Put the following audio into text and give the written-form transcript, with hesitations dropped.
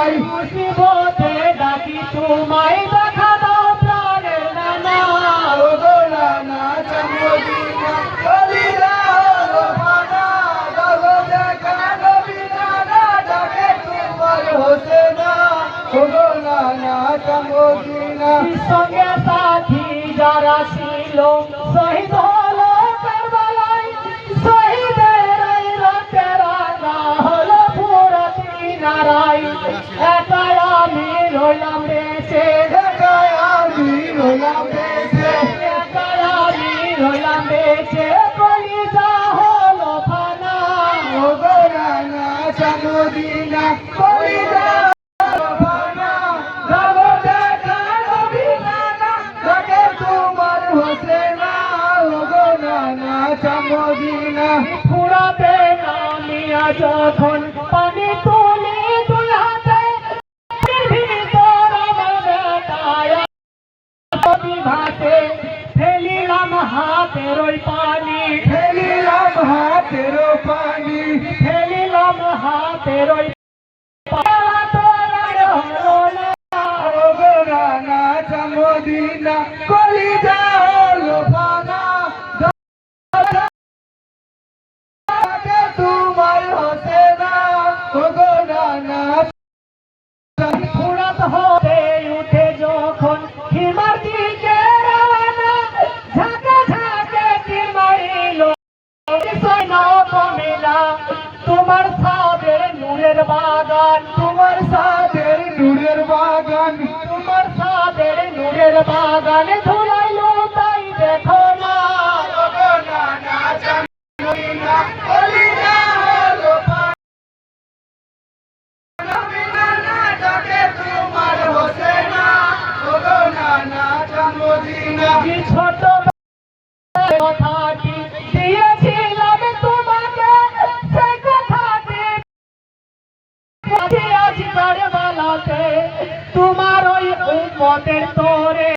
নাই মুসিবতে ডাকি তোমায় দেখা দাও প্রাণের নানা ও গো নানা জন্মদিনা কলিরা লোহানা দাও দেখা নবী নানা ডাকে তোমার হোসেনা ও গো নানা জন্মদিনা সঙ্গে সাথী যারা ছিল শহীদ হলো কারবালায় শহীদের রক্তে রাঙা হলো ফুরত মিনারায় একাই আমি রইলাম বেঁচে একাই আমি রইলাম বেঁচে একাই আমি রইলাম বেঁচে কলিজা হলো ফানা ও গো নানা জন্মদিনা কলিজা জন্মদিনা ফুরাতে নামিয়া যখন পানি তুলি দুই হাতে ভিতর ভাতে ফেলিলাম হাতের ওই পানি ফেলিলাম হাতের পানি ফেলিলাম হাতের ওই জন্মদিনা কলিজা হলো ফানা তোমার হোসেনা ও গো নানা ফুরাত হতে উঠে যখন হিমার দিকে রওনা ঝাঁকে ঝাঁকে তীর মারিল সৈন্য কমিলা তোমার সাদের নূরের বাগান তোমার সাদের নূরের বাগান তোমার সাদের নূরের বাগান ধুলাইল তাই দেখো না ও গো নানা জন্মদিনা কলিজা হলো ফানা ডাকে তোমার হোসেনা ও গো নানা জন্মদিনা ছোট কথাটি দিয়েছিলাম তোমাকে সেই কথাটি আজ কারবালাতে তোমার ওই উম্মতের তোরে